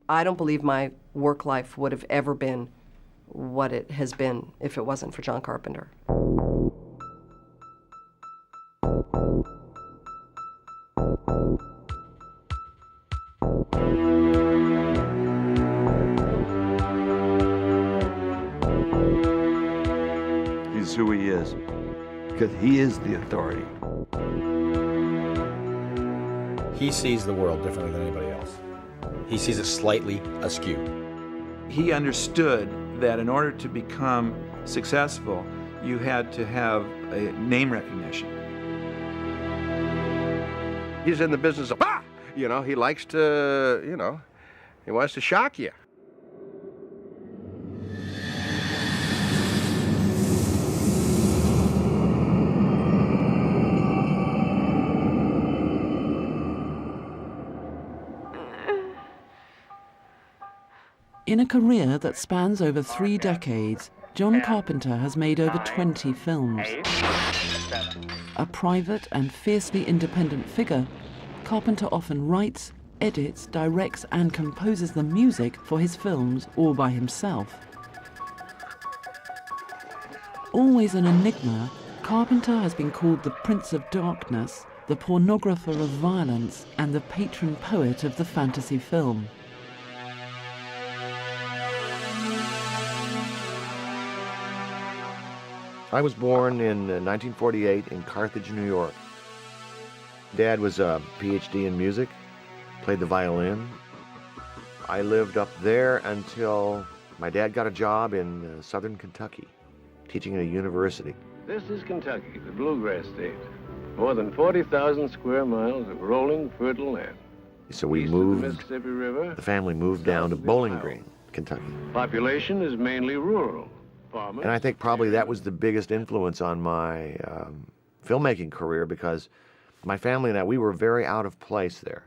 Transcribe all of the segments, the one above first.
I don't believe my work life would have ever been what it has been if it wasn't for John Carpenter. He's who he is, because he is the authority. He sees the world differently than anybody else. He sees it slightly askew. He understood that in order to become successful, you had to have a name recognition. He's in the business of, he likes to, he wants to shock you. In a career that spans over 3 decades, John Carpenter has made over 20 films. A private and fiercely independent figure, Carpenter often writes, edits, directs, and composes the music for his films all by himself. Always an enigma, Carpenter has been called the Prince of Darkness, the pornographer of violence, and the patron poet of the fantasy film. I was born in 1948 in Carthage, New York. Dad was a PhD in music, played the violin. I lived up there until my dad got a job in southern Kentucky, teaching at a university. This is Kentucky, the bluegrass state. More than 40,000 square miles of rolling, fertile land. So we East of moved, the Mississippi River, the family moved down to Bowling Green, Kentucky. Population is mainly rural. Farmers, And I think probably that was the biggest influence on my filmmaking career, because my family and I, we were very out of place there.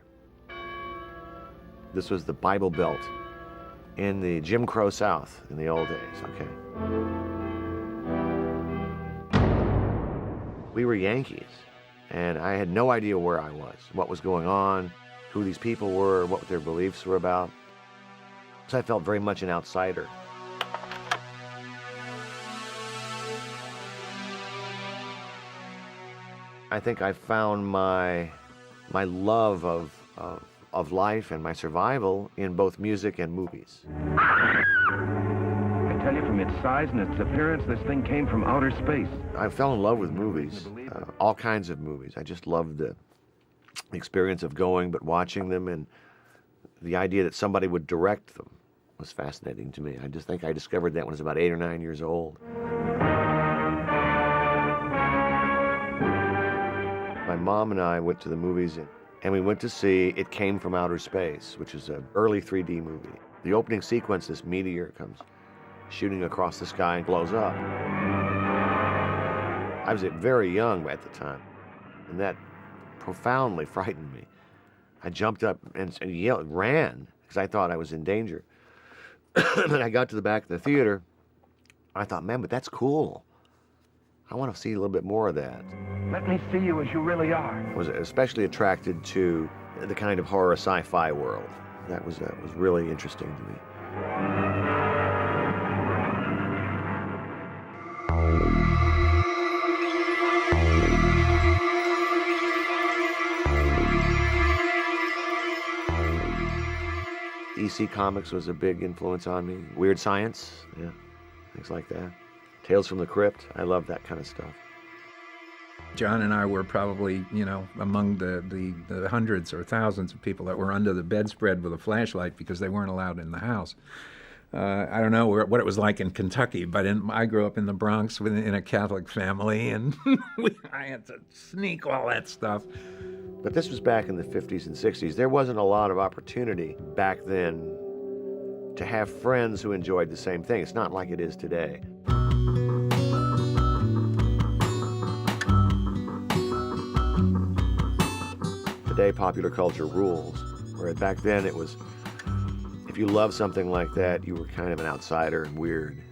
This was the Bible Belt in the Jim Crow South in the old days, okay? We were Yankees, and I had no idea where I was, what was going on, who these people were, what their beliefs were about. So I felt very much an outsider. I think I found my love of life and my survival in both music and movies. I tell you, from its size and its appearance, this thing came from outer space. I fell in love with movies, all kinds of movies. I just loved the experience of going but watching them, and the idea that somebody would direct them was fascinating to me. I just think I discovered that when I was about 8 or 9 years old. My mom and I went to the movies, and we went to see It Came from Outer Space, which is an early 3D movie. The opening sequence, this meteor comes shooting across the sky and blows up. I was very young at the time, and that profoundly frightened me. I jumped up and yelled, ran, because I thought I was in danger. When I got to the back of the theater, I thought, man, but that's cool. I want to see a little bit more of that. Let me see you as you really are. I was especially attracted to the kind of horror sci-fi world. That was really interesting to me. EC Comics was a big influence on me. Weird Science, yeah, things like that. Tales from the Crypt, I love that kind of stuff. John and I were probably, among the hundreds or thousands of people that were under the bedspread with a flashlight because they weren't allowed in the house. I don't know what it was like in Kentucky, but I grew up in the Bronx in a Catholic family, and I had to sneak all that stuff. But this was back in the 50s and 60s. There wasn't a lot of opportunity back then to have friends who enjoyed the same thing. It's not like it is today. Today, popular culture rules, where back then it was, if you loved something like that, you were kind of an outsider and weird.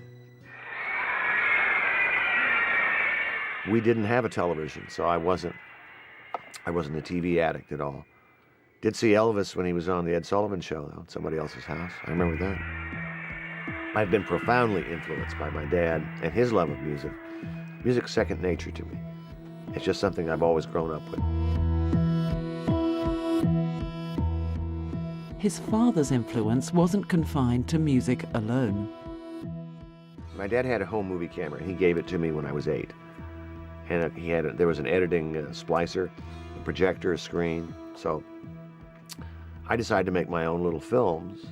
We didn't have a television, so I wasn't a TV addict at all. Did see Elvis when he was on the Ed Sullivan Show, though, at somebody else's house. I remember that. I've been profoundly influenced by my dad and his love of music. Music's second nature to me. It's just something I've always grown up with. His father's influence wasn't confined to music alone. My dad had a home movie camera, and he gave it to me when I was 8. And there was an editing splicer, a projector, a screen. So I decided to make my own little films.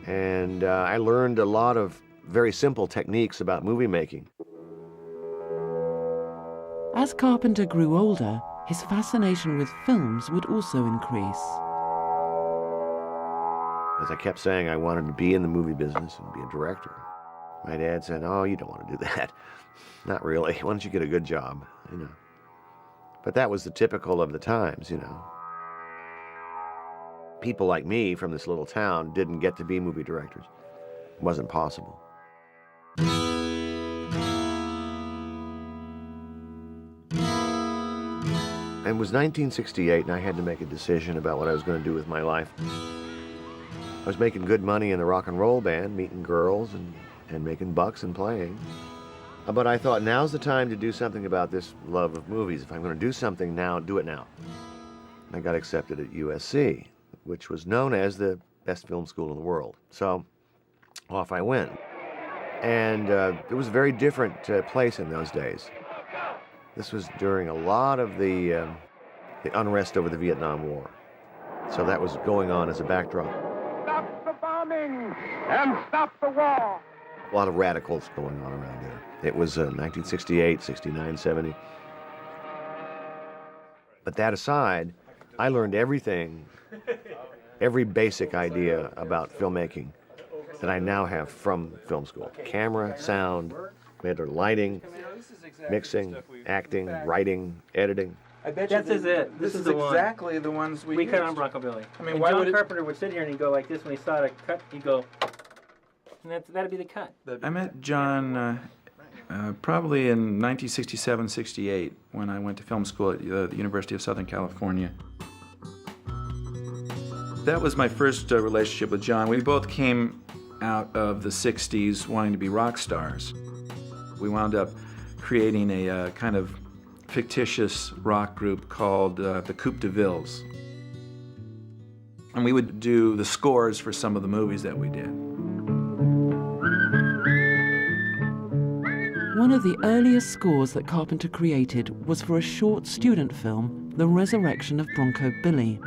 And I learned a lot of very simple techniques about movie making. As Carpenter grew older, his fascination with films would also increase. As I kept saying I wanted to be in the movie business and be a director. My dad said, "Oh, you don't want to do that." Not really. Why don't you get a good job, you know? But that was the typical of the times, you know. People like me from this little town didn't get to be movie directors. It wasn't possible. It was 1968, and I had to make a decision about what I was going to do with my life. I was making good money in the rock and roll band, meeting girls and making bucks and playing. But I thought, now's the time to do something about this love of movies. If I'm going to do something now, do it now. I got accepted at USC, which was known as the best film school in the world. So off I went. And it was a very different place in those days. This was during a lot of the unrest over the Vietnam War. So that was going on as a backdrop. Stop the bombing and stop the war. A lot of radicals going on around there. It was 1968, 69, 70. But that aside, I learned everything, every basic idea about filmmaking that I now have from film school. Camera, sound, we had lighting, mixing, acting, writing, editing. I bet this is it. This is the exactly the ones we cut on Bronco Billy. I mean, and why John would Carpenter would sit here and he'd go like this when he saw it cut. He'd go, and that'd be the cut. I met John probably in 1967, 68, when I went to film school at the University of Southern California. That was my first relationship with John. We both came out of the 60s wanting to be rock stars. We wound up creating a kind of fictitious rock group called the Coupe de Villes. And we would do the scores for some of the movies that we did. One of the earliest scores that Carpenter created was for a short student film, The Resurrection of Bronco Billy.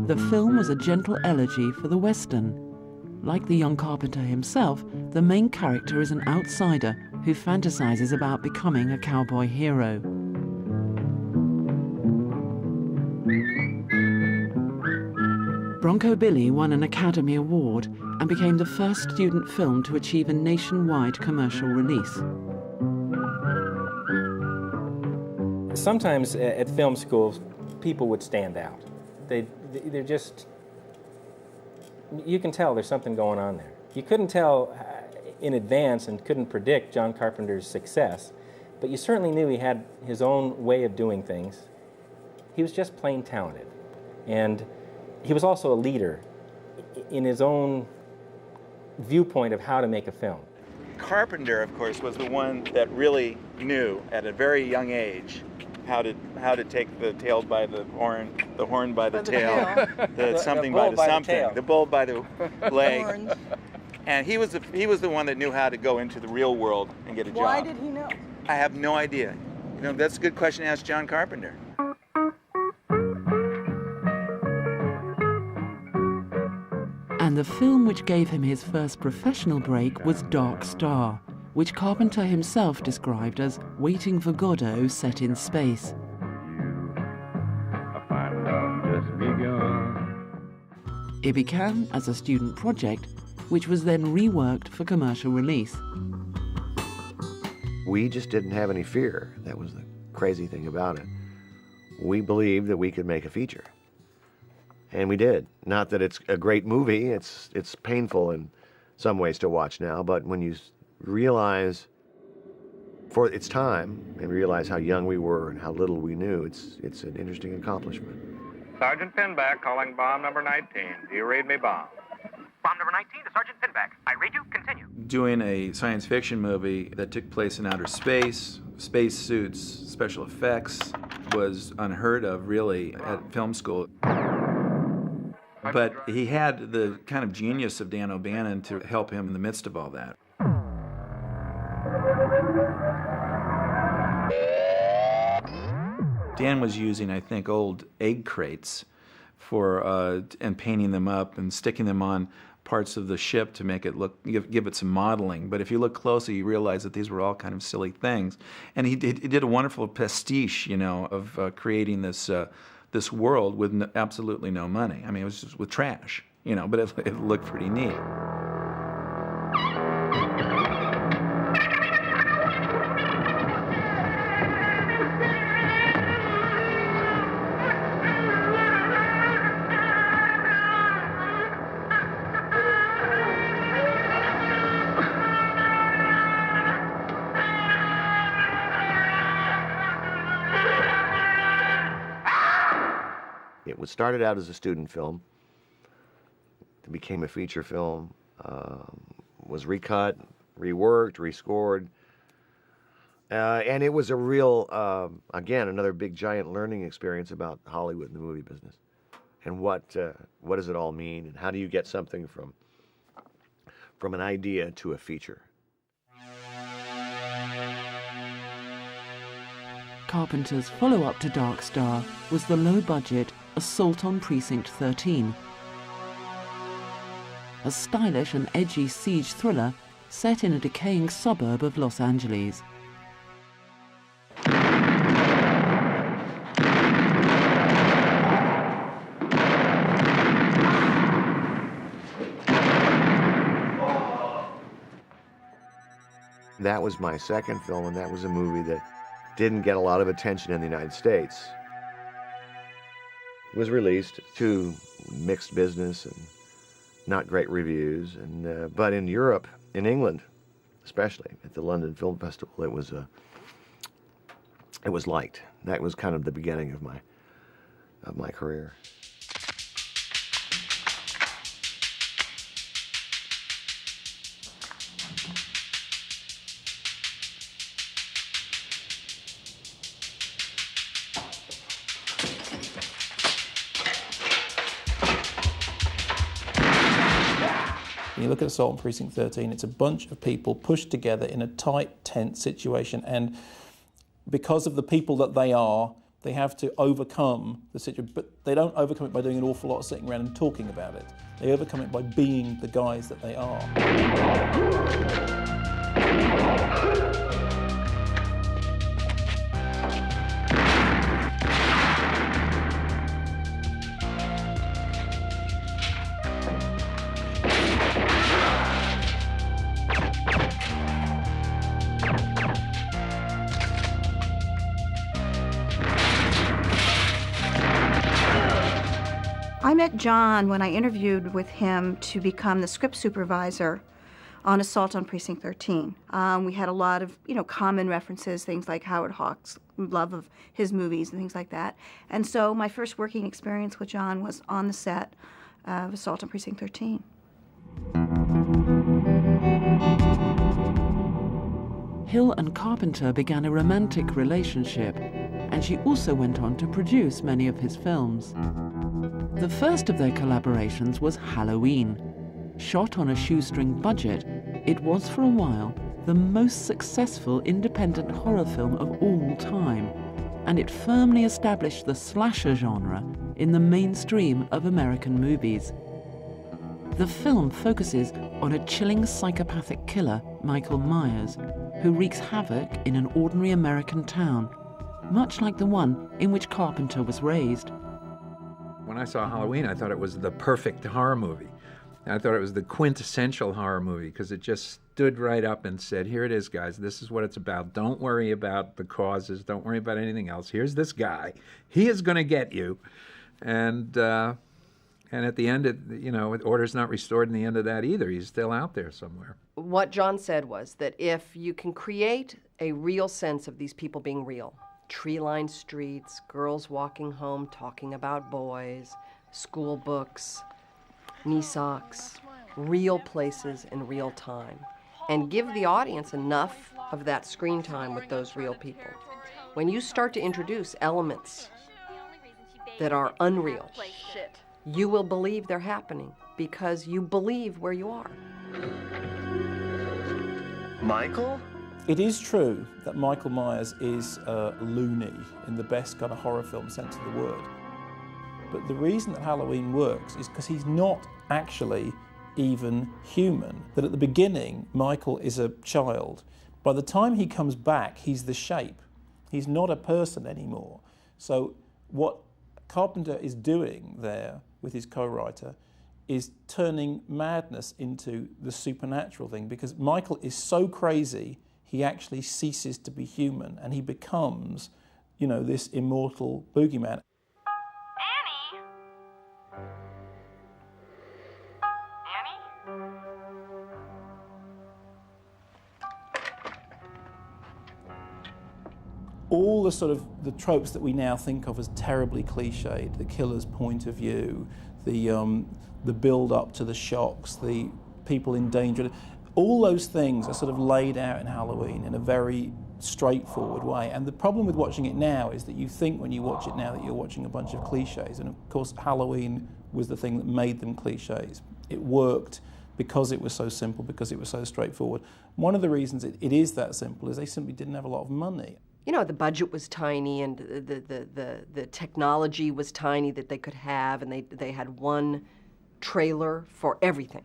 The film was a gentle elegy for the Western. Like the young Carpenter himself, the main character is an outsider who fantasizes about becoming a cowboy hero. Bronco Billy won an Academy Award and became the first student film to achieve a nationwide commercial release. Sometimes at film schools, people would stand out. They're just, you can tell there's something going on there. You couldn't tell in advance and couldn't predict John Carpenter's success, but you certainly knew he had his own way of doing things. He was just plain talented. And he was also a leader in his own viewpoint of how to make a film. Carpenter, of course, was the one that really knew at a very young age how to take the tail by the horn by the tail, the something by the something, the bull by the leg. And he was the one that knew how to go into the real world and get a job. Why did he know? I have no idea. You know, that's a good question to ask John Carpenter. And the film which gave him his first professional break was Dark Star, which Carpenter himself described as Waiting for Godot set in space. It began as a student project, which was then reworked for commercial release. We just didn't have any fear. That was the crazy thing about it. We believed that we could make a feature. And we did. Not that it's a great movie, it's painful in some ways to watch now, but when you realize for its time and realize how young we were and how little we knew, it's an interesting accomplishment. Sergeant Pinback calling bomb number 19. Do you read me, bomb? Bomb number 19 to Sergeant Pinback. I read you. Continue. Doing a science fiction movie that took place in outer space, space suits, special effects, was unheard of, really, at film school. But he had the kind of genius of Dan O'Bannon to help him in the midst of all that. Dan was using, I think, old egg crates and painting them up and sticking them on parts of the ship to make it give it some modeling. But if you look closely, you realize that these were all kind of silly things. And he did a wonderful pastiche, of creating this world with absolutely no money. I mean, it was just with trash, but it looked pretty neat. It started out as a student film. It became a feature film, was recut, reworked, rescored. And it was a real, again, another big, giant learning experience about Hollywood and the movie business. And what does it all mean? And how do you get something from an idea to a feature? Carpenter's follow-up to Dark Star was the low-budget Assault on Precinct 13, a stylish and edgy siege thriller set in a decaying suburb of Los Angeles. That was my second film, and that was a movie that didn't get a lot of attention in the United States. It was released to mixed business and not great reviews, but in Europe, in England, especially at the London Film Festival, it was liked. That was kind of the beginning of my career. When you look at Assault on Precinct 13, it's a bunch of people pushed together in a tight, tense situation, and because of the people that they are, they have to overcome the situation, but they don't overcome it by doing an awful lot of sitting around and talking about it. They overcome it by being the guys that they are. I met John when I interviewed with him to become the script supervisor on Assault on Precinct 13. We had a lot of, common references, things like Howard Hawks' love of his movies and things like that. And so my first working experience with John was on the set of Assault on Precinct 13. Hill and Carpenter began a romantic relationship, and she also went on to produce many of his films. The first of their collaborations was Halloween. Shot on a shoestring budget, it was for a while the most successful independent horror film of all time, and it firmly established the slasher genre in the mainstream of American movies. The film focuses on a chilling psychopathic killer, Michael Myers, who wreaks havoc in an ordinary American town, much like the one in which Carpenter was raised. When I saw Halloween, I thought it was the perfect horror movie. I thought it was the quintessential horror movie because it just stood right up and said, here it is, guys. This is what it's about. Don't worry about the causes. Don't worry about anything else. Here's this guy. He is going to get you. And And at the end, order's not restored in the end of that either. He's still out there somewhere. What John said was that if you can create a real sense of these people being real, tree-lined streets, girls walking home talking about boys, school books, knee socks, real places in real time, and give the audience enough of that screen time with those real people. When you start to introduce elements that are unreal, you will believe they're happening because you believe where you are. Michael? It is true that Michael Myers is loony in the best kind of horror film sense of the word. But the reason that Halloween works is because he's not actually even human. That at the beginning, Michael is a child. By the time he comes back, he's the shape. He's not a person anymore. So what Carpenter is doing there with his co-writer is turning madness into the supernatural thing, because Michael is so crazy he actually ceases to be human and he becomes, this immortal boogeyman. All the sort of the tropes that we now think of as terribly cliched, the killer's point of view, the build up to the shocks, the people in danger, all those things are sort of laid out in Halloween in a very straightforward way. And the problem with watching it now is that you think when you watch it now that you're watching a bunch of cliches. And of course, Halloween was the thing that made them cliches. It worked because it was so simple, because it was so straightforward. One of the reasons it is that simple is they simply didn't have a lot of money. The budget was tiny and the technology was tiny that they could have, and they had one trailer for everything.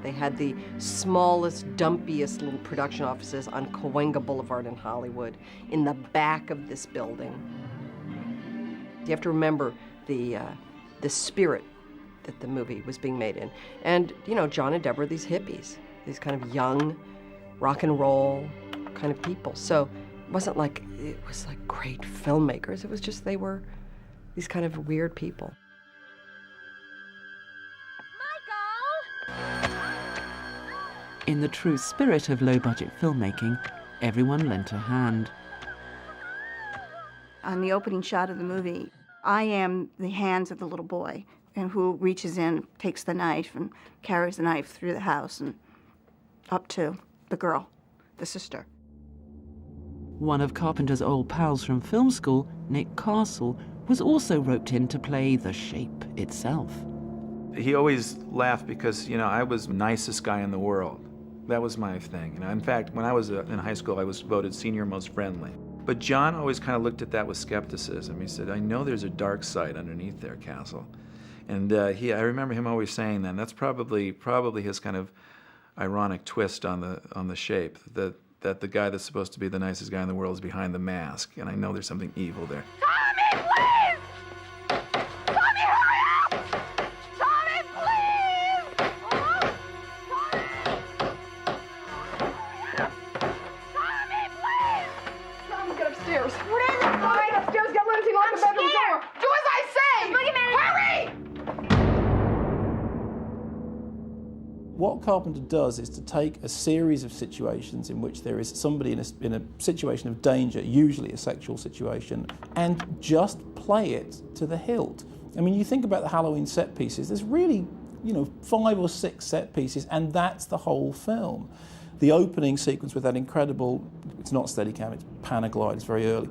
They had the smallest, dumpiest little production offices on Cahuenga Boulevard in Hollywood, in the back of this building. You have to remember the spirit that the movie was being made in. And, John and Deborah, these hippies, these kind of young, rock and roll kind of people. So it was like great filmmakers. It was just they were these kind of weird people. In the true spirit of low-budget filmmaking, everyone lent a hand. On the opening shot of the movie, I am the hands of the little boy, and who reaches in, takes the knife, and carries the knife through the house and up to the girl, the sister. One of Carpenter's old pals from film school, Nick Castle, was also roped in to play the shape itself. He always laughed because, I was the nicest guy in the world. That was my thing. In fact, when I was in high school, I was voted senior most friendly. But John always kind of looked at that with skepticism. He said, I know there's a dark side underneath there, Castle. And I remember him always saying that. And that's probably his kind of ironic twist on the shape, that the guy that's supposed to be the nicest guy in the world is behind the mask. And I know there's something evil there. Tommy, please! Tommy, hurry up! Tommy, please! Tommy, please! Tommy, get upstairs. What is it? Tommy, get upstairs. Get Lindsay, lock the bedroom door. Do as I say! Hurry! What Carpenter does is to take a series of situations in which there is somebody in a situation of danger, usually a sexual situation, and just play it to the hilt. I mean, you think about the Halloween set pieces, there's really, 5 or 6 set pieces, and that's the whole film. The opening sequence with that incredible, it's not Steadicam, it's Panaglide, it's very early,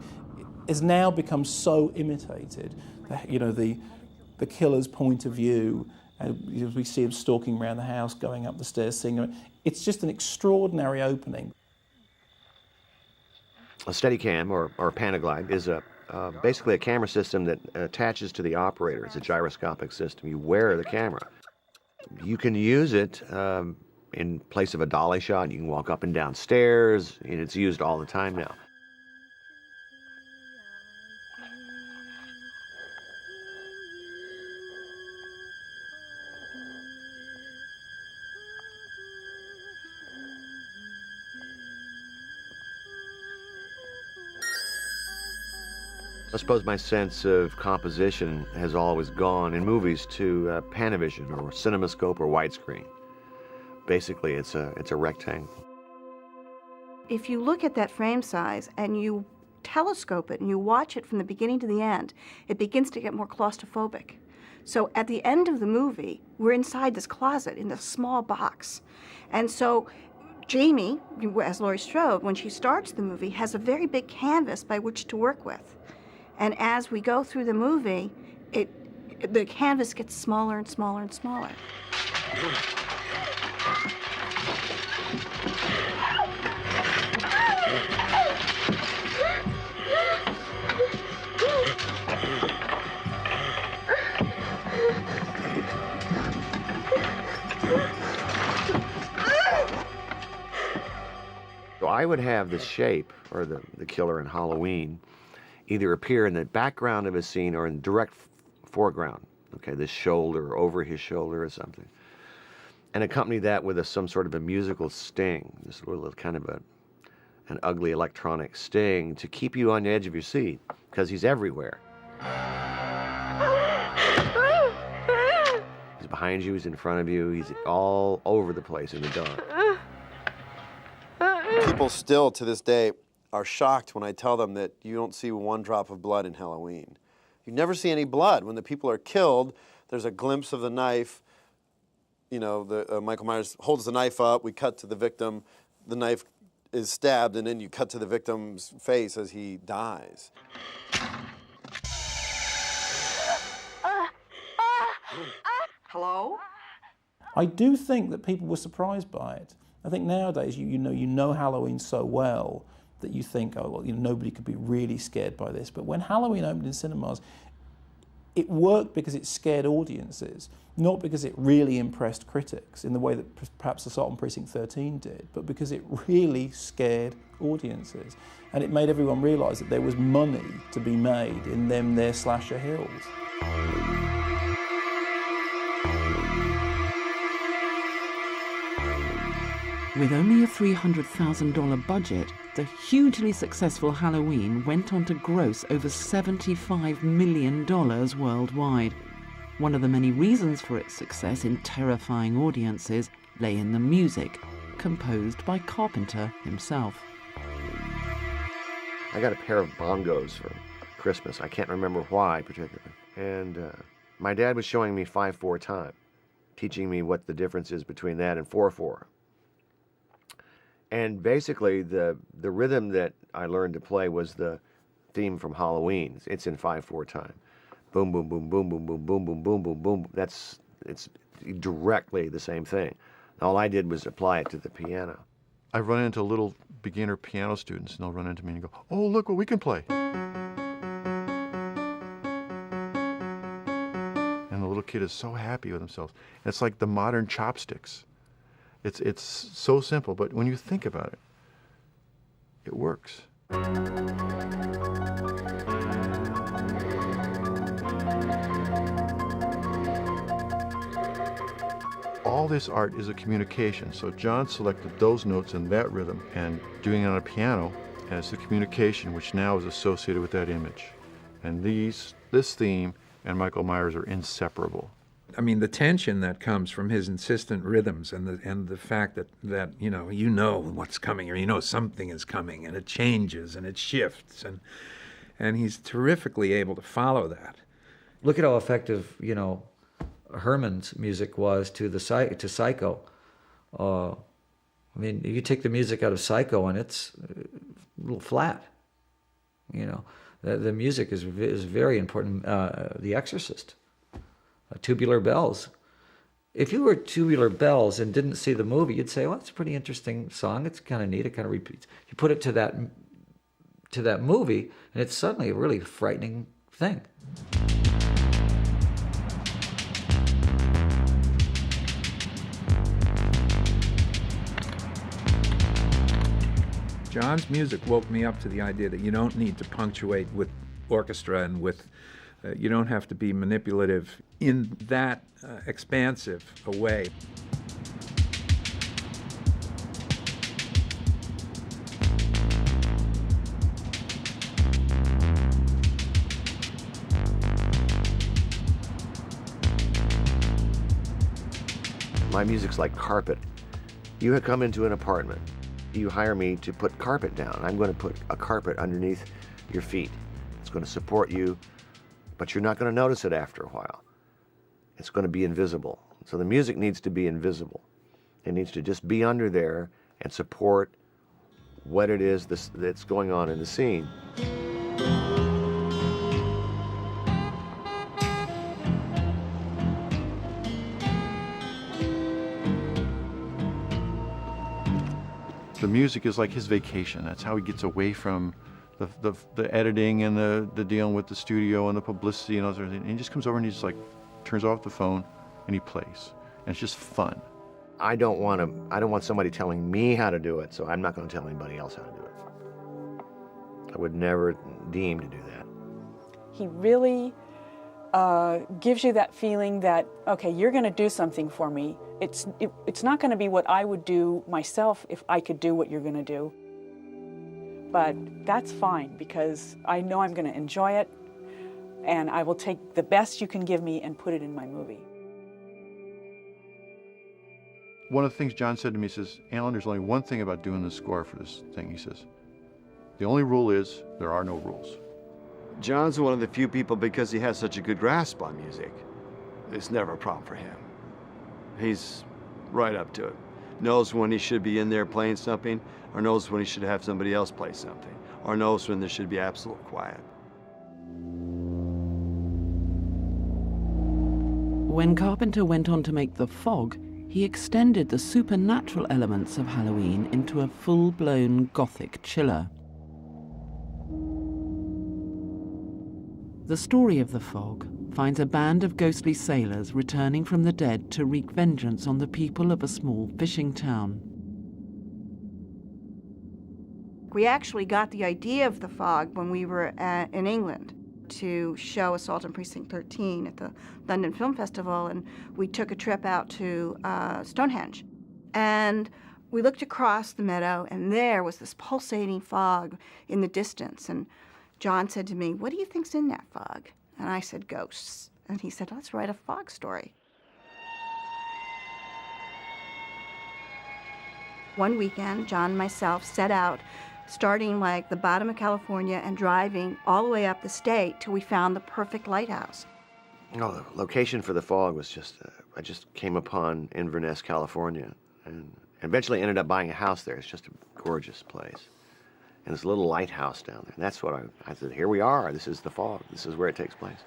has now become so imitated. The killer's point of view, and we see him stalking around the house, going up the stairs, singing. It's just an extraordinary opening. A Steadicam, or Panaglide, is basically a camera system that attaches to the operator. It's a gyroscopic system. You wear the camera. You can use it in place of a dolly shot. You can walk up and down stairs, and it's used all the time now. I suppose my sense of composition has always gone in movies to Panavision or CinemaScope or widescreen. Basically, it's a rectangle. If you look at that frame size and you telescope it and you watch it from the beginning to the end, it begins to get more claustrophobic. So at the end of the movie, we're inside this closet in this small box. And so Jamie, as Laurie Strode, when she starts the movie, has a very big canvas by which to work with. And as we go through the movie, the canvas gets smaller and smaller and smaller. So I would have the shape, or the killer in Halloween, either appear in the background of a scene or in direct foreground, okay, the shoulder or over his shoulder or something, and accompany that with some sort of a musical sting, this little kind of an ugly electronic sting to keep you on the edge of your seat, because he's everywhere. He's behind you, he's in front of you, he's all over the place in the dark. People still, to this day, are shocked when I tell them that you don't see one drop of blood in Halloween. You never see any blood. When the people are killed, there's a glimpse of the knife. You know, Michael Myers holds the knife up, we cut to the victim, the knife is stabbed, and then you cut to the victim's face as he dies. Hello? I do think that people were surprised by it. I think nowadays you know Halloween so well that you think, oh, well, nobody could be really scared by this. But when Halloween opened in cinemas, it worked because it scared audiences, not because it really impressed critics in the way that perhaps Assault on Precinct 13 did, but because it really scared audiences. And it made everyone realise that there was money to be made in their slasher hills. With only a $300,000 budget, the hugely successful Halloween went on to gross over $75 million worldwide. One of the many reasons for its success in terrifying audiences lay in the music, composed by Carpenter himself. I got a pair of bongos for Christmas. I can't remember why particularly. And my dad was showing me 5/4 time, teaching me what the difference is between that and 4/4. And basically, the rhythm that I learned to play was the theme from Halloween. It's in 5/4 time. Boom, boom, boom, boom, boom, boom, boom, boom, boom, boom, boom. It's directly the same thing. All I did was apply it to the piano. I run into little beginner piano students, and they'll run into me and go, "Oh, look what we can play." And the little kid is so happy with himself. It's like the modern chopsticks. It's so simple, but when you think about it, it works. All this art is a communication, so John selected those notes in that rhythm and doing it on a piano as the communication which now is associated with that image. And this theme and Michael Myers are inseparable. I mean, the tension that comes from his insistent rhythms and the fact that you know what's coming, or something is coming, and it changes and it shifts, and he's terrifically able to follow that. Look at how effective Herman's music was to Psycho. I mean, you take the music out of Psycho and it's a little flat. The music is very important. The Exorcist. Tubular Bells. If you were Tubular Bells and didn't see the movie, you'd say, well, it's a pretty interesting song. It's kind of neat. It kind of repeats. You put it to that movie, and it's suddenly a really frightening thing. John's music woke me up to the idea that you don't need to punctuate with orchestra and with you don't have to be manipulative in that expansive a way. My music's like carpet. You come into an apartment. You hire me to put carpet down. I'm going to put a carpet underneath your feet. It's going to support you, but you're not going to notice it after a while. It's going to be invisible. So the music needs to be invisible. It needs to just be under there and support what it is that's going on in the scene. The music is like his vacation. That's how he gets away from the editing and the dealing with the studio and the publicity and all that. And he just comes over and he just like turns off the phone and he plays. And it's just fun. I don't want somebody telling me how to do it, so I'm not going to tell anybody else how to do it. I would never deem to do that. He really gives you that feeling that, okay, you're going to do something for me. It's not going to be what I would do myself if I could do what you're going to do. But that's fine, because I know I'm going to enjoy it, and I will take the best you can give me and put it in my movie. One of the things John said to me, he says, Alan, there's only one thing about doing the score for this thing. He says, the only rule is there are no rules. John's one of the few people, because he has such a good grasp on music, it's never a problem for him. He's right up to it. Knows when he should be in there playing something, or knows when he should have somebody else play something, or knows when there should be absolute quiet. When Carpenter went on to make The Fog, he extended the supernatural elements of Halloween into a full-blown Gothic chiller. The story of The Fog finds a band of ghostly sailors returning from the dead to wreak vengeance on the people of a small fishing town. We actually got the idea of The Fog when we were in England to show Assault on Precinct 13 at the London Film Festival, and we took a trip out to Stonehenge. And we looked across the meadow, and there was this pulsating fog in the distance. And John said to me, "What do you think's in that fog?" And I said, "Ghosts." And he said, "Let's write a fog story." One weekend, John and myself set out, starting like the bottom of California and driving all the way up the state till we found the perfect lighthouse. Oh, the location for The Fog was just, I just came upon Inverness, California, and eventually ended up buying a house there. It's just a gorgeous place. And this little lighthouse down there. And that's what I said, here we are. This is The Fog. This is where it takes place.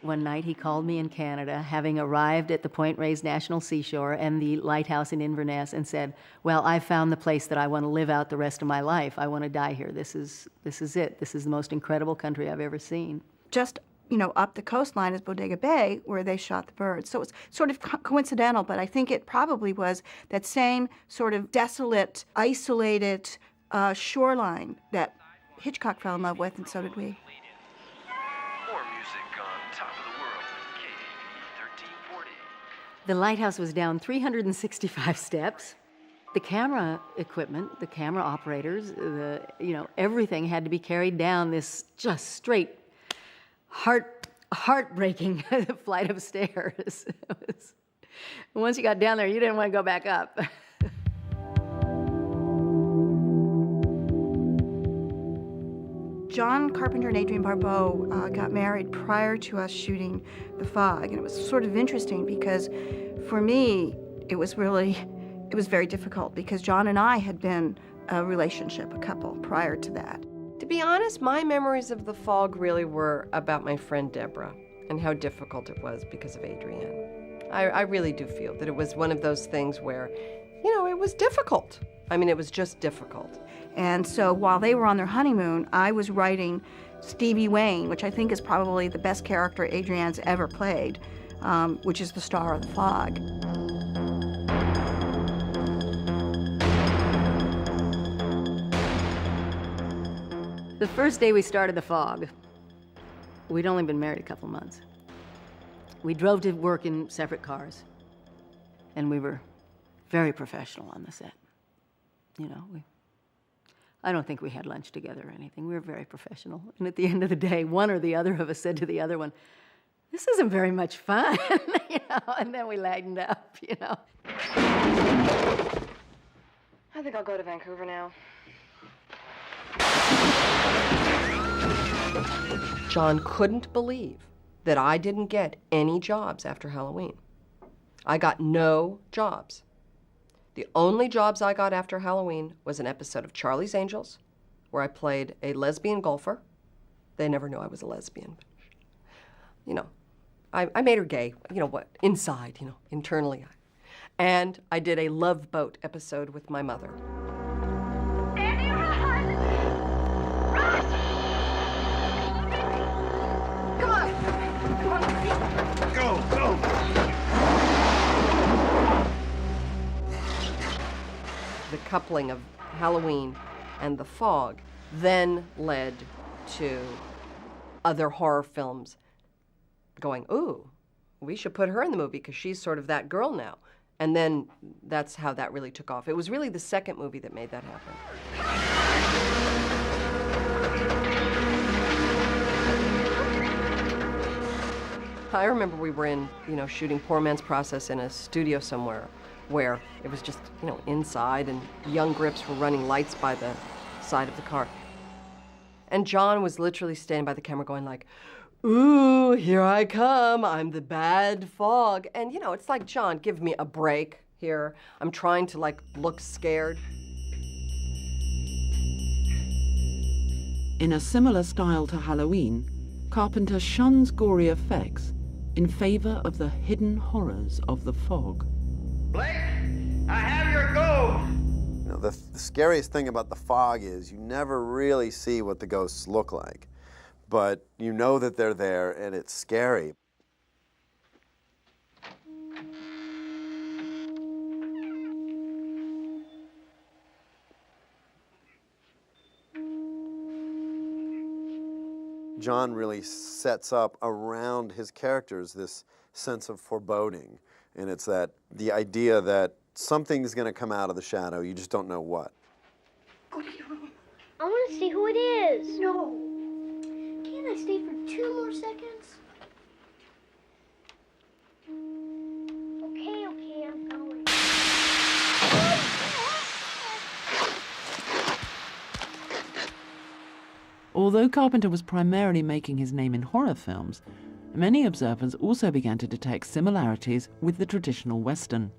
One night he called me in Canada, having arrived at the Point Reyes National Seashore and the lighthouse in Inverness, and said, "Well, I found the place that I want to live out the rest of my life. I want to die here. This is it. This is the most incredible country I've ever seen." Just, up the coastline is Bodega Bay, where they shot the birds. So it's sort of coincidental, but I think it probably was that same sort of desolate, isolated shoreline that Hitchcock fell in love with, and so did we. The lighthouse was down 365 steps. The camera equipment, the camera operators, everything had to be carried down this just straight, heartbreaking flight of stairs. Once you got down there, you didn't want to go back up. John Carpenter and Adrienne Barbeau got married prior to us shooting The Fog, and it was sort of interesting because for me, it was very difficult because John and I had been a relationship, a couple, prior to that. To be honest, my memories of The Fog really were about my friend Deborah and how difficult it was because of Adrienne. I really do feel that it was one of those things where, it was difficult. I mean, it was just difficult. And so while they were on their honeymoon, I was writing Stevie Wayne, which I think is probably the best character Adrienne's ever played, which is the star of The Fog. The first day we started The Fog, we'd only been married a couple months. We drove to work in separate cars, and we were very professional on the set. I don't think we had lunch together or anything. We were very professional. And at the end of the day, one or the other of us said to the other one, this isn't very much fun, and then we lightened up, I think I'll go to Vancouver now. John couldn't believe that I didn't get any jobs after Halloween. I got no jobs. The only jobs I got after Halloween was an episode of Charlie's Angels, where I played a lesbian golfer. They never knew I was a lesbian. I made her gay, inside, internally. And I did a Love Boat episode with my mother. Sandy, run! Run! Come on! Come on! Go! The coupling of Halloween and The Fog then led to other horror films going, ooh, we should put her in the movie because she's sort of that girl now. And then that's how that really took off. It was really the second movie that made that happen. I remember we were in, shooting Poor Man's Process in a studio somewhere where it was just, inside, and young grips were running lights by the side of the car. And John was literally standing by the camera going like, ooh, here I come, I'm the bad fog. And it's like, John, give me a break here. I'm trying to look scared. In a similar style to Halloween, Carpenter shuns gory effects in favor of the hidden horrors of the fog. Blake, I have your gold! The scariest thing about the fog is you never really see what the ghosts look like. But you know that they're there, and it's scary. John really sets up around his characters this sense of foreboding, and it's the idea that something's going to come out of the shadow, you just don't know what. Go to your room. I want to see who it is. No. Can I stay for 2 more seconds? Okay, I'm going. Although Carpenter was primarily making his name in horror films, many observers also began to detect similarities with the traditional Western.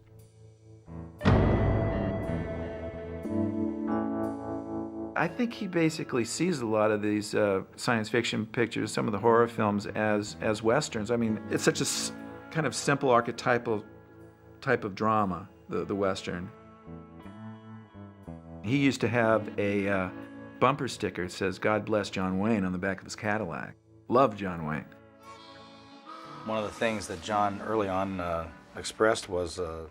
I think he basically sees a lot of these science fiction pictures, some of the horror films, as Westerns. I mean, it's such a kind of simple archetypal type of drama, the Western. He used to have a bumper sticker that says, "God bless John Wayne," on the back of his Cadillac. Loved John Wayne. One of the things that John early on expressed was a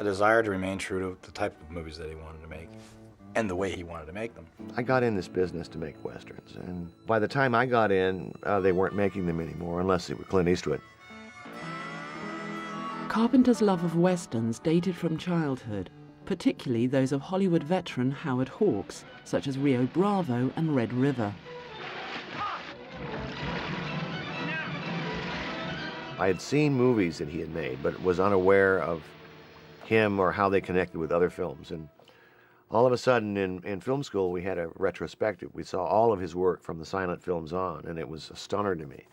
desire to remain true to the type of movies that he wanted to make and the way he wanted to make them. I got in this business to make Westerns, and by the time I got in, they weren't making them anymore, unless it were Clint Eastwood. Carpenter's love of Westerns dated from childhood, particularly those of Hollywood veteran Howard Hawks, such as Rio Bravo and Red River. I had seen movies that he had made, but was unaware of him or how they connected with other films. And all of a sudden, in film school, we had a retrospective. We saw all of his work from the silent films on, and it was a stunner to me.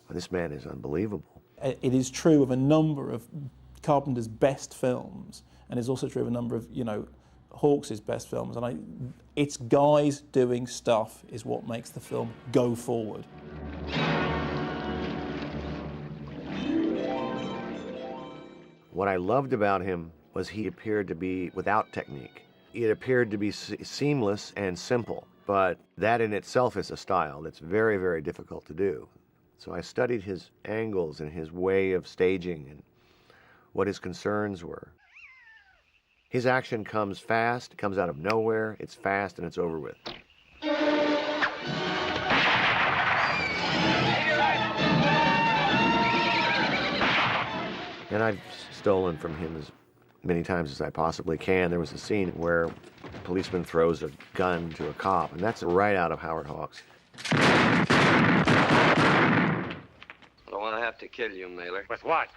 This man is unbelievable. It is true of a number of Carpenter's best films, and it's also true of a number of, Hawks' best films. And it's guys doing stuff is what makes the film go forward. What I loved about him was he appeared to be without technique. It appeared to be seamless and simple, but that in itself is a style that's very, very difficult to do. So I studied his angles and his way of staging and what his concerns were. His action comes fast, comes out of nowhere, it's fast, and it's over with. And I've stolen from him as many times as I possibly can. There was a scene where a policeman throws a gun to a cop, and that's right out of Howard Hawks. I don't want to have kill you, Mailer. With what?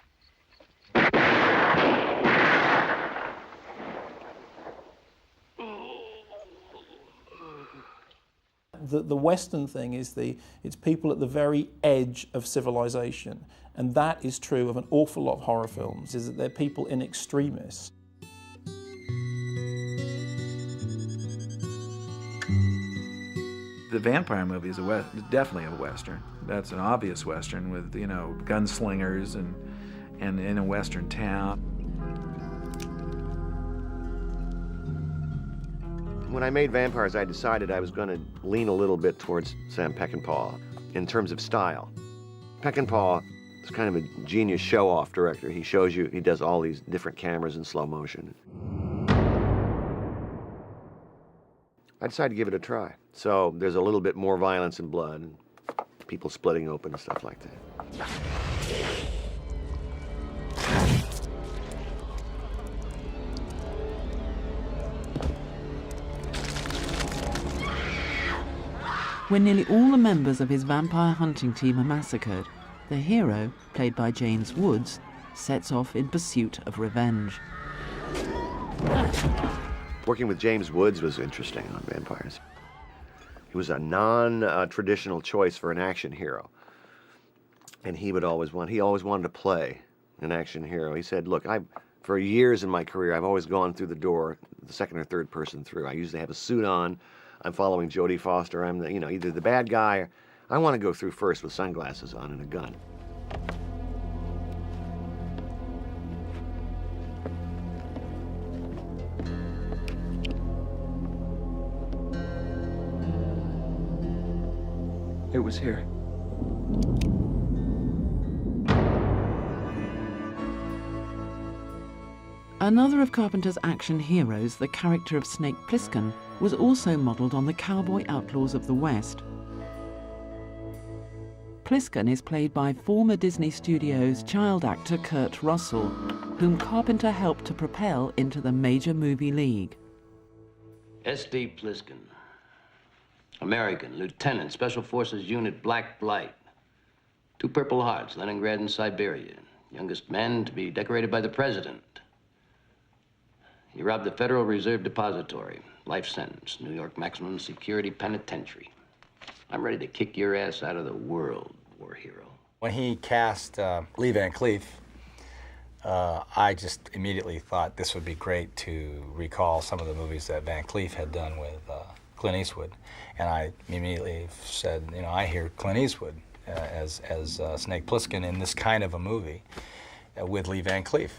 The Western thing is it's people at the very edge of civilization, and that is true of an awful lot of horror films, is that they're people in extremis. The vampire movie is definitely a Western. That's an obvious Western with, you know, gunslingers and in a Western town. When I made Vampires, I decided I was going to lean a little bit towards Sam Peckinpah in terms of style. Peckinpah is kind of a genius show-off director. He shows you, he does all these different cameras in slow motion. I decided to give it a try. So there's a little bit more violence and blood, and people splitting open and stuff like that. When nearly all the members of his vampire hunting team are massacred, the hero, played by James Woods, sets off in pursuit of revenge. Working with James Woods was interesting on Vampires. He was a non-traditional choice for an action hero. And he always wanted to play an action hero. He said, look, for years in my career, I've always gone through the door, the second or third person through. I usually have a suit on. I'm following Jodie Foster. I'm either the bad guy or I want to go through first with sunglasses on and a gun. It was here. Another of Carpenter's action heroes, the character of Snake Plissken, was also modelled on the cowboy outlaws of the West. Plissken is played by former Disney Studios child actor Kurt Russell, whom Carpenter helped to propel into the major movie league. S.D. Plissken, American, Lieutenant, Special Forces Unit Black Blight. 2 Purple Hearts, Leningrad and Siberia. Youngest man to be decorated by the President. He robbed the Federal Reserve Depository. Life sentence, New York Maximum Security Penitentiary. I'm ready to kick your ass out of the world, war hero. When he cast Lee Van Cleef, I just immediately thought this would be great to recall some of the movies that Van Cleef had done with Clint Eastwood. And I immediately said, you know, I hear Clint Eastwood as Snake Plissken in this kind of a movie with Lee Van Cleef.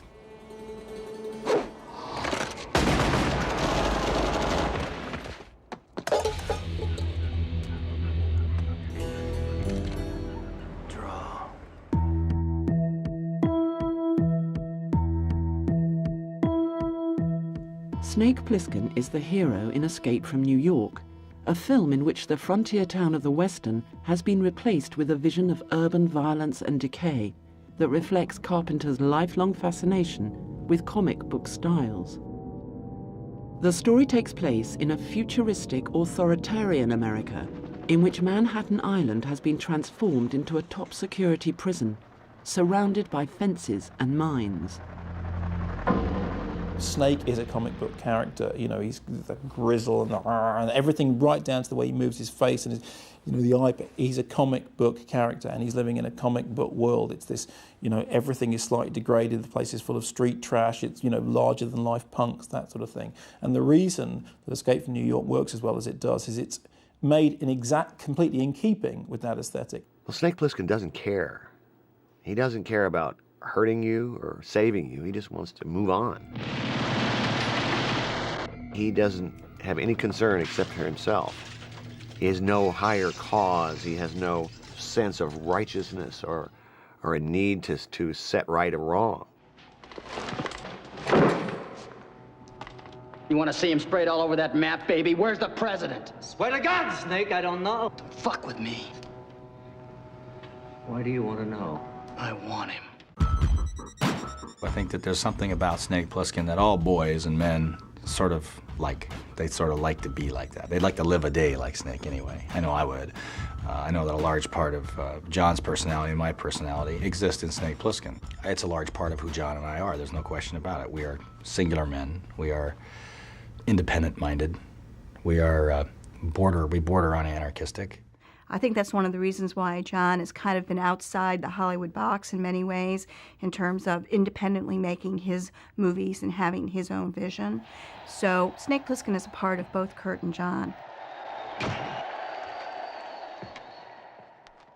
Snake Plissken is the hero in Escape from New York, a film in which the frontier town of the Western has been replaced with a vision of urban violence and decay that reflects Carpenter's lifelong fascination with comic book styles. The story takes place in a futuristic, authoritarian America in which Manhattan Island has been transformed into a top-security prison, surrounded by fences and mines. Snake is a comic book character. You know, he's the grizzle and everything, right down to the way he moves his face and his, you know, the eye. But he's a comic book character, and he's living in a comic book world. It's this, you know, everything is slightly degraded. The place is full of street trash. It's, you know, larger than life punks, that sort of thing. And the reason that Escape from New York works as well as it does is it's made completely in keeping with that aesthetic. Well, Snake Plissken doesn't care. He doesn't care about hurting you or saving you. He just wants to move on. He doesn't have any concern except for himself. He has no higher cause. He has no sense of righteousness or a need to set right a wrong. You want to see him sprayed all over that map, baby? Where's the president? Swear to God, Snake, I don't know. Don't fuck with me. Why do you want to know? I want him. I think that there's something about Snake Plissken that all boys and men sort of They sort of like to be like that. They'd like to live a day like Snake anyway. I know I would. I know that a large part of John's personality and my personality exists in Snake Plissken. It's a large part of who John and I are. There's no question about it. We are singular men. We are independent-minded. We are we border on anarchistic. I think that's one of the reasons why John has kind of been outside the Hollywood box in many ways in terms of independently making his movies and having his own vision. So Snake Plissken is a part of both Kurt and John.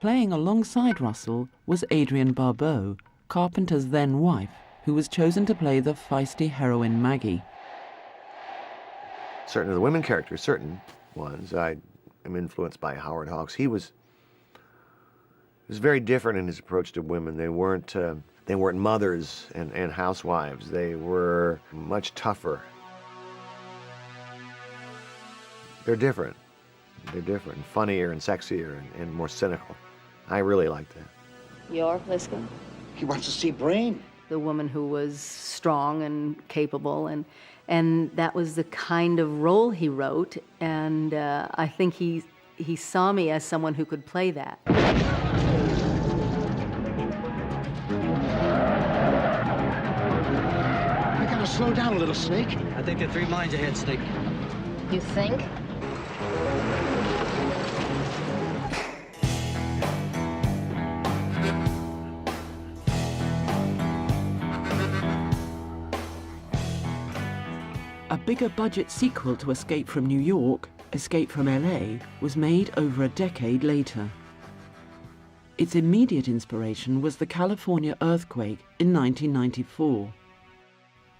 Playing alongside Russell was Adrienne Barbeau, Carpenter's then wife, who was chosen to play the feisty heroine Maggie. Certain of the women characters, certain ones, I am influenced by Howard Hawks. He was very different in his approach to women. They weren't mothers and housewives. They were much tougher. They're different. They're different, and funnier and sexier and more cynical. I really like that. Your Plissken? He wants to see Brain. The woman who was strong and capable, and that was the kind of role he wrote, and I think he saw me as someone who could play that. You gotta slow down a little, Snake. I think they're 3 miles ahead, Snake. You think? A bigger budget sequel to Escape from New York, Escape from LA, was made over a decade later. Its immediate inspiration was the California earthquake in 1994.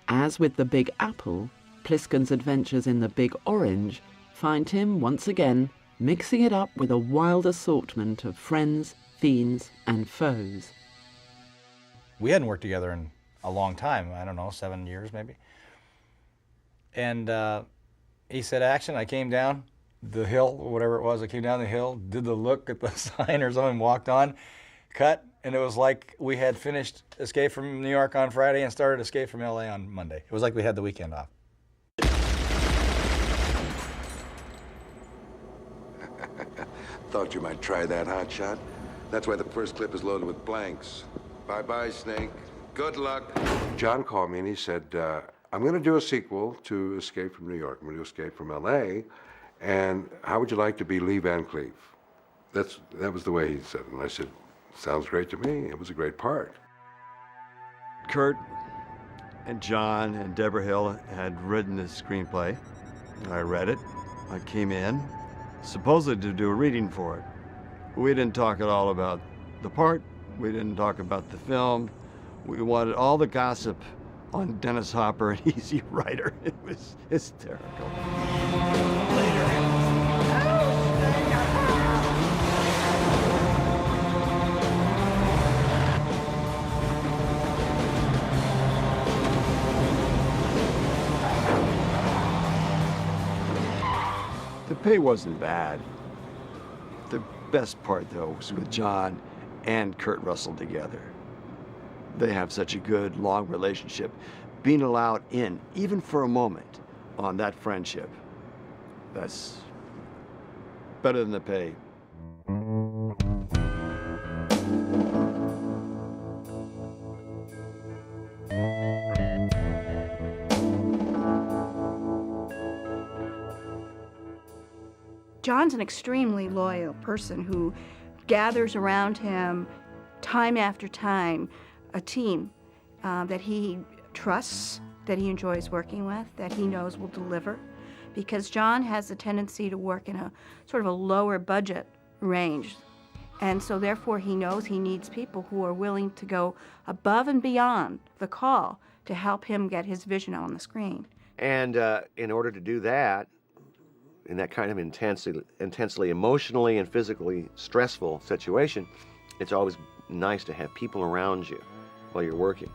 As with The Big Apple, Plisken's adventures in the Big Orange find him once again mixing it up with a wild assortment of friends, fiends, and foes. We hadn't worked together in a long time, I don't know, 7 years maybe. And he said, action. I came down the hill, or whatever it was. I came down the hill, did the look at the sign or something, walked on, cut, and it was like we had finished Escape from New York on Friday and started Escape from LA on Monday. It was like we had the weekend off. Thought you might try that, hotshot. That's why the first clip is loaded with blanks. Bye-bye, Snake. Good luck. John called me and he said, I'm going to do a sequel to Escape from New York. I'm going to do Escape from L.A., and how would you like to be Lee Van Cleef? That was the way he said it, and I said, sounds great to me. It was a great part. Kurt and John and Deborah Hill had written this screenplay. I read it. I came in, supposedly to do a reading for it. We didn't talk at all about the part. We didn't talk about the film. We wanted all the gossip on Dennis Hopper, an easy writer. It was hysterical. The pay wasn't bad. The best part, though, was with John and Kurt Russell together. They have such a good, long relationship. Being allowed in, even for a moment, on that friendship, that's better than the pay. John's an extremely loyal person who gathers around him time after time a team that he trusts, that he enjoys working with, that he knows will deliver. Because John has a tendency to work in a sort of a lower budget range. And so therefore he knows he needs people who are willing to go above and beyond the call to help him get his vision on the screen. And in order to do that, in that kind of intensely emotionally and physically stressful situation, it's always nice to have people around you while you're working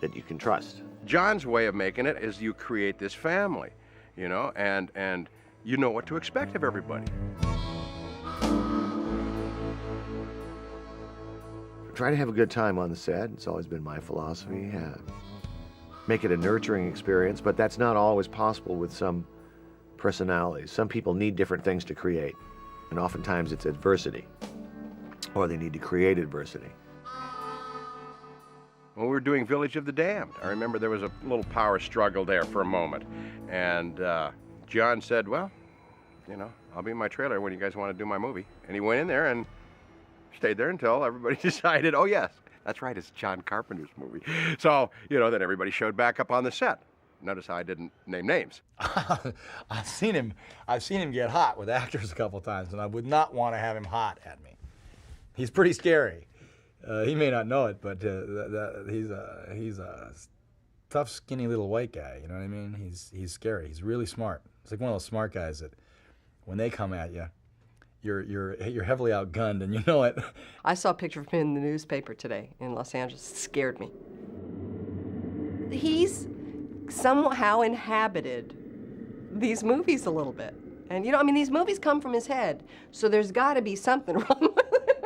that you can trust. John's way of making it is you create this family, you know, and you know what to expect of everybody. Try to have a good time on the set. It's always been my philosophy. Make it a nurturing experience, but that's not always possible with some personalities. Some people need different things to create, and oftentimes it's adversity, or they need to create adversity. When we were doing Village of the Damned, I remember there was a little power struggle there for a moment. And John said, well, you know, I'll be in my trailer when you guys want to do my movie. And he went in there and stayed there until everybody decided, oh, yes, that's right, it's John Carpenter's movie. So, you know, then everybody showed back up on the set. Notice how I didn't name names. I've seen him get hot with actors a couple times, and I would not want to have him hot at me. He's pretty scary. He may not know it, but he's a tough, skinny little white guy. You know what I mean? He's scary. He's really smart. It's like one of those smart guys that, when they come at you, you're heavily outgunned, and you know it. I saw a picture of him in the newspaper today in Los Angeles. It scared me. He's somehow inhabited these movies a little bit, and you know, I mean, these movies come from his head, so there's got to be something wrong with it.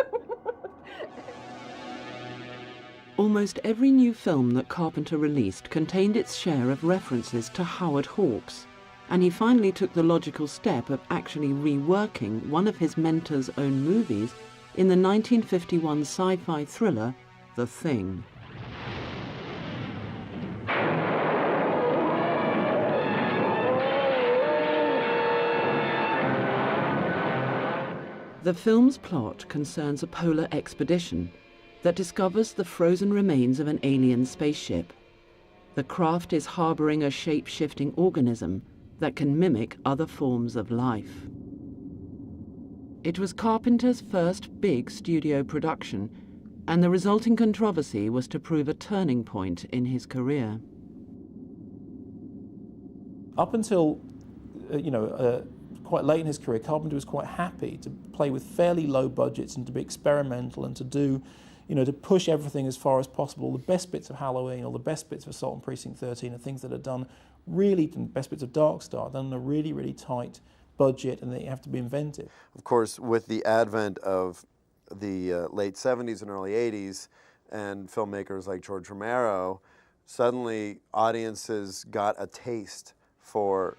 Almost every new film that Carpenter released contained its share of references to Howard Hawks, and he finally took the logical step of actually reworking one of his mentor's own movies in the 1951 sci-fi thriller, The Thing. The film's plot concerns a polar expedition that discovers the frozen remains of an alien spaceship. The craft is harboring a shape-shifting organism that can mimic other forms of life. It was Carpenter's first big studio production, and the resulting controversy was to prove a turning point in his career. Up until, quite late in his career, Carpenter was quite happy to play with fairly low budgets and to be experimental and to do, to push everything as far as possible. The best bits of Halloween or the best bits of Assault on Precinct 13 are things that are done really, the best bits of Dark Star, done on a really, really tight budget, and they have to be inventive. Of course, with the advent of the late 70s and early 80s and filmmakers like George Romero, suddenly audiences got a taste for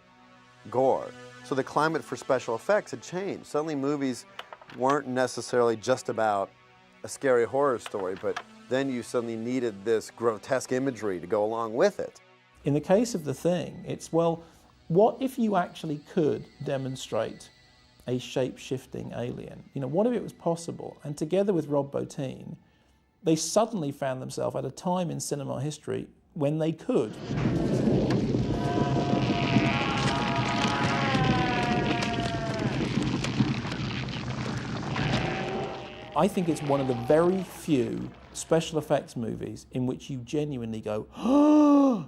gore. So the climate for special effects had changed. Suddenly movies weren't necessarily just about a scary horror story, but then you suddenly needed this grotesque imagery to go along with it. In the case of The Thing, it's, well, what if you actually could demonstrate a shape-shifting alien? What if it was possible? And together with Rob Bottin, they suddenly found themselves at a time in cinema history when they could. I think it's one of the very few special effects movies in which you genuinely go, oh!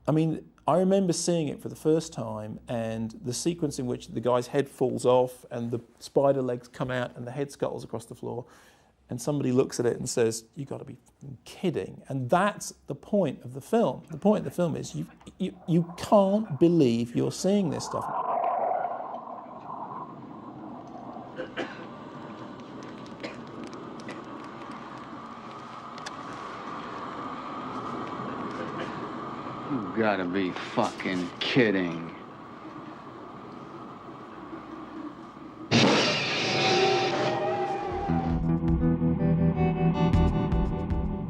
I mean, I remember seeing it for the first time, and the sequence in which the guy's head falls off and the spider legs come out and the head scuttles across the floor, and somebody looks at it and says, "You've got to be kidding." And that's the point of the film. The point of the film is you can't believe you're seeing this stuff. You gotta be fucking kidding.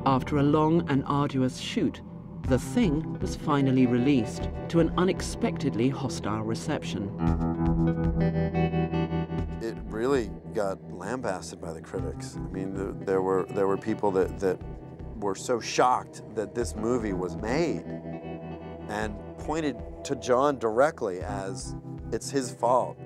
After a long and arduous shoot, The Thing was finally released to an unexpectedly hostile reception. It really got lambasted by the critics. I mean, there were people that were so shocked that this movie was made and pointed to John directly as it's his fault.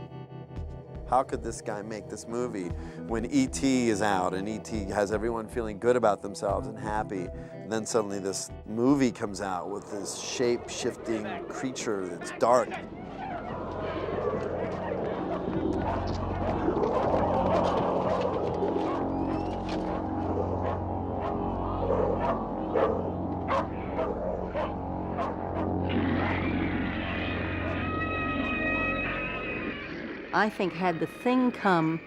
How could this guy make this movie when E.T. is out and E.T. has everyone feeling good about themselves and happy, and then suddenly this movie comes out with this shape-shifting creature that's dark. I think had The Thing come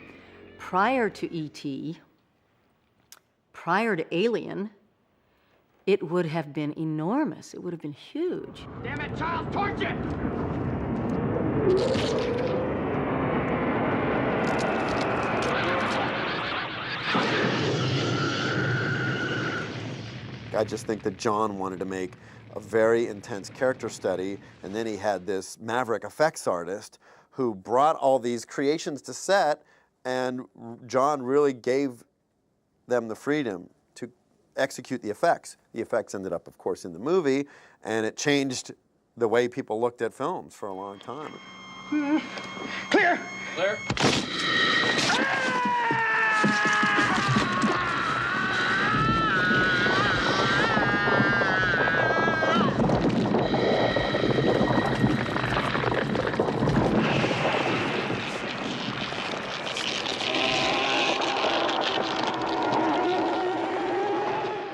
prior to E.T., prior to Alien, it would have been enormous. It would have been huge. Damn it, Charles, torch it! I just think that John wanted to make a very intense character study, and then he had this maverick effects artist who brought all these creations to set, and John really gave them the freedom to execute the effects. The effects ended up, of course, in the movie, and it changed the way people looked at films for a long time. Clear! Clear.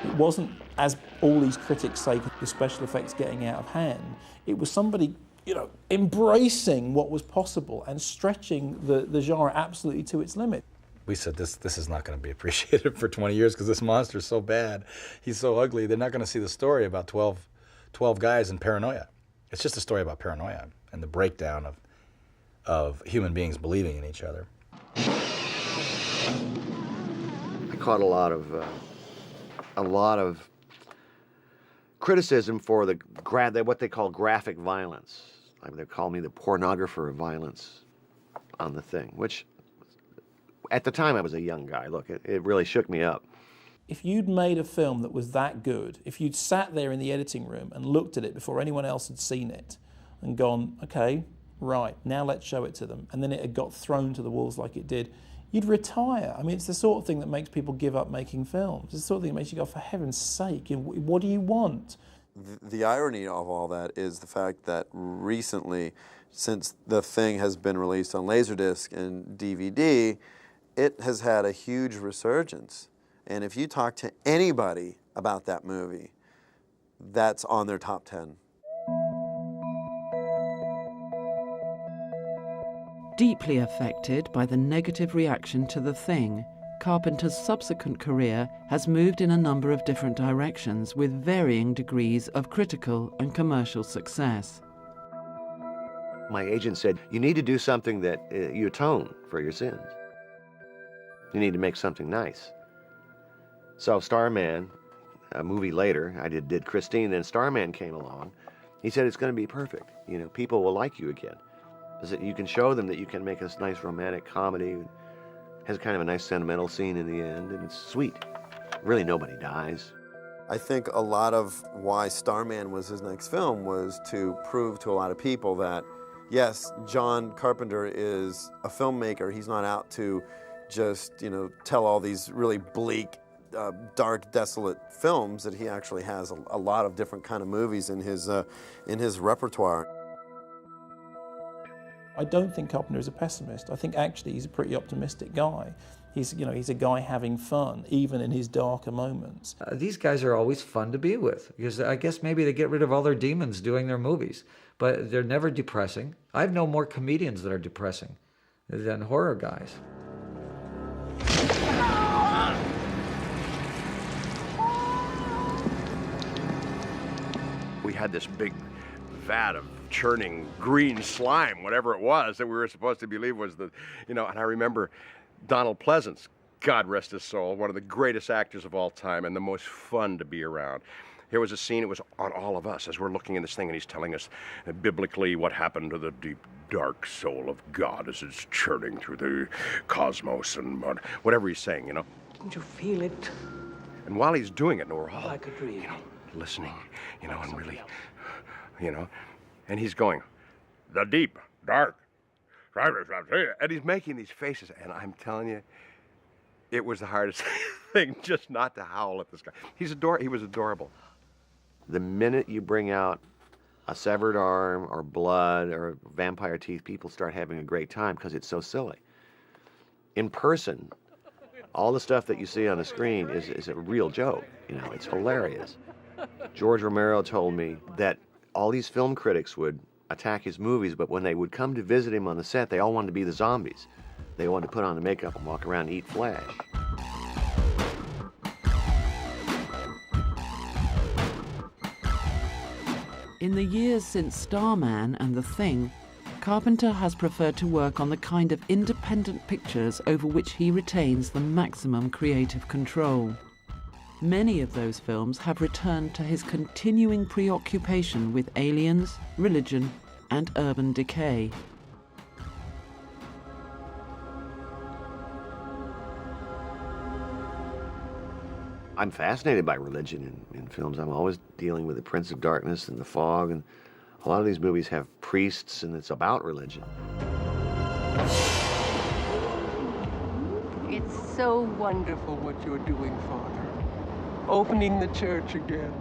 It wasn't, as all these critics say, the special effects getting out of hand. It was somebody, embracing what was possible and stretching the genre absolutely to its limit. We said this is not going to be appreciated for 20 years because this monster's so bad. He's so ugly. They're not going to see the story about 12 guys in paranoia. It's just a story about paranoia and the breakdown of human beings believing in each other. I caught a lot of criticism for what they call graphic violence. I mean, they call me the pornographer of violence on The Thing, which at the time I was a young guy. Look, it really shook me up. If you'd made a film that was that good, if you'd sat there in the editing room and looked at it before anyone else had seen it and gone, okay, right, now let's show it to them, and then it had got thrown to the walls like it did, you'd retire. I mean, it's the sort of thing that makes people give up making films. It's the sort of thing that makes you go, for heaven's sake, what do you want? The irony of all that is the fact that recently, since The Thing has been released on Laserdisc and DVD, it has had a huge resurgence. And if you talk to anybody about that movie, that's on their top 10. Deeply affected by the negative reaction to The Thing, Carpenter's subsequent career has moved in a number of different directions with varying degrees of critical and commercial success. My agent said, you need to do something that you atone for your sins. You need to make something nice. So Starman, a movie later, I did Christine, then Starman came along. He said, it's going to be perfect. People will like you again. You can show them that you can make a nice romantic comedy. Has kind of a nice sentimental scene in the end, and it's sweet. Really, nobody dies. I think a lot of why Starman was his next film was to prove to a lot of people that, yes, John Carpenter is a filmmaker. He's not out to just, tell all these really bleak, dark, desolate films, that he actually has a lot of different kind of movies in his repertoire. I don't think Carpenter is a pessimist. I think actually he's a pretty optimistic guy. He's a guy having fun, even in his darker moments. These guys are always fun to be with, because I guess maybe they get rid of all their demons doing their movies, but they're never depressing. I've known more comedians that are depressing than horror guys. We had this big vat of churning green slime, whatever it was, that we were supposed to believe was and I remember Donald Pleasance, God rest his soul, one of the greatest actors of all time and the most fun to be around. Here was a scene, it was on all of us as we're looking in this thing, and he's telling us biblically what happened to the deep, dark soul of God as it's churning through the cosmos and whatever he's saying, Don't you feel it? And while he's doing it, and we're all, like a dream. Listening, and really, and he's going, the deep, dark, and he's making these faces, and I'm telling you, it was the hardest thing just not to howl at this guy. He was adorable. The minute you bring out a severed arm or blood or vampire teeth, people start having a great time because it's so silly. In person, all the stuff that you see on the screen is a real joke. It's hilarious. George Romero told me that all these film critics would attack his movies, but when they would come to visit him on the set, they all wanted to be the zombies. They wanted to put on the makeup and walk around and eat flesh. In the years since Starman and The Thing, Carpenter has preferred to work on the kind of independent pictures over which he retains the maximum creative control. Many of those films have returned to his continuing preoccupation with aliens, religion, and urban decay. I'm fascinated by religion in films. I'm always dealing with the Prince of Darkness and the Fog, and a lot of these movies have priests, and it's about religion. It's so wonderful what you're doing, Father. Opening the church again.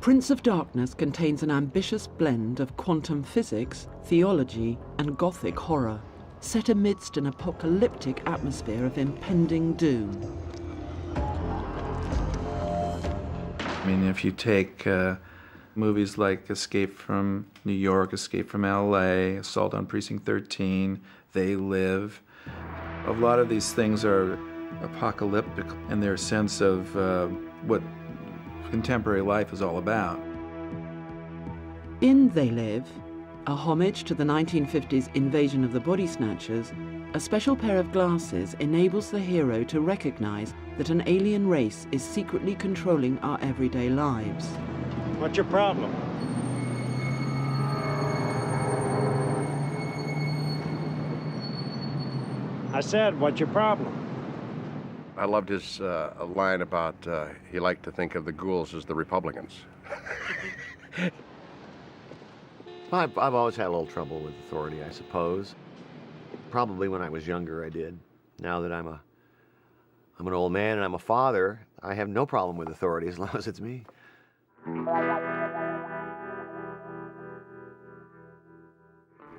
Prince of Darkness contains an ambitious blend of quantum physics, theology, and Gothic horror, set amidst an apocalyptic atmosphere of impending doom. I mean, if you take movies like Escape from New York, Escape from LA, Assault on Precinct 13, They Live, a lot of these things are apocalyptic in their sense of what contemporary life is all about. In They Live, a homage to the 1950s invasion of the body snatchers, a special pair of glasses enables the hero to recognize that an alien race is secretly controlling our everyday lives. What's your problem? I said, what's your problem? I loved his line about he liked to think of the ghouls as the Republicans. Well, I've always had a little trouble with authority, I suppose. Probably when I was younger, I did. Now that I'm an old man and I'm a father, I have no problem with authority as long as it's me.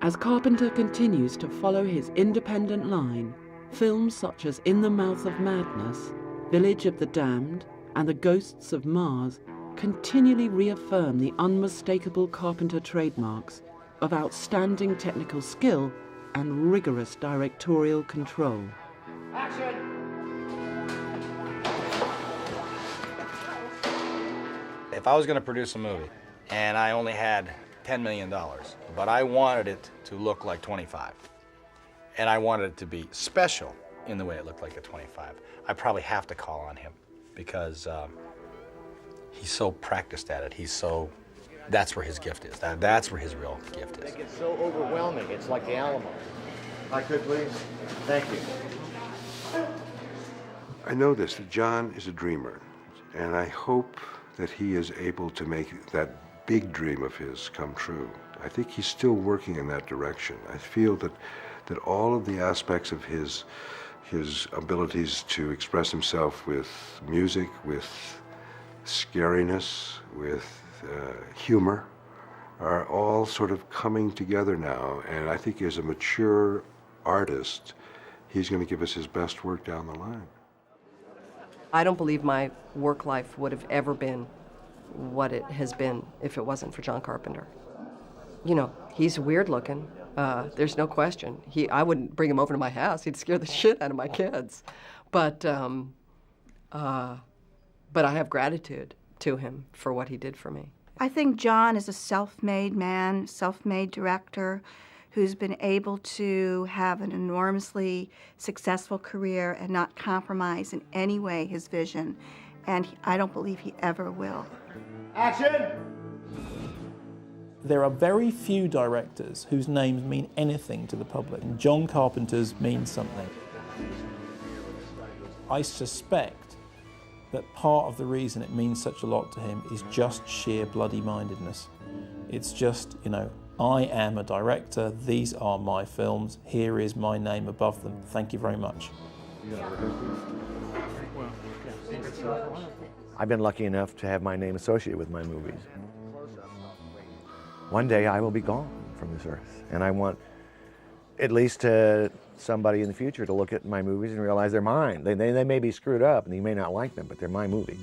As Carpenter continues to follow his independent line, films such as In the Mouth of Madness, Village of the Damned, and The Ghosts of Mars continually reaffirm the unmistakable Carpenter trademarks of outstanding technical skill and rigorous directorial control. Action! If I was going to produce a movie and I only had $10 million, but I wanted it to look like 25, and I wanted it to be special in the way it looked like a 25, I probably have to call on him because he's so practiced at it. That's where his gift is. That's where his real gift is. It's so overwhelming. It's like the Alamo. If I could, please. Thank you. I know this, that John is a dreamer, and I hope that he is able to make that big dream of his come true. I think he's still working in that direction. I feel that all of the aspects of his abilities to express himself with music, with scariness, with humor, are all sort of coming together now. And I think as a mature artist, he's going to give us his best work down the line. I don't believe my work life would have ever been what it has been if it wasn't for John Carpenter. You know, he's weird looking. There's no question. I wouldn't bring him over to my house. He'd scare the shit out of my kids. But I have gratitude to him for what he did for me. I think John is a self-made man, self-made director who's been able to have an enormously successful career and not compromise in any way his vision. And I don't believe he ever will. Action! There are very few directors whose names mean anything to the public, and John Carpenter's means something. I suspect that part of the reason it means such a lot to him is just sheer bloody-mindedness. It's just, you know, I am a director, these are my films, here is my name above them. Thank you very much. I've been lucky enough to have my name associated with my movies. One day I will be gone from this earth, and I want at least somebody in the future to look at my movies and realize they're mine. They may be screwed up and you may not like them, but they're my movies.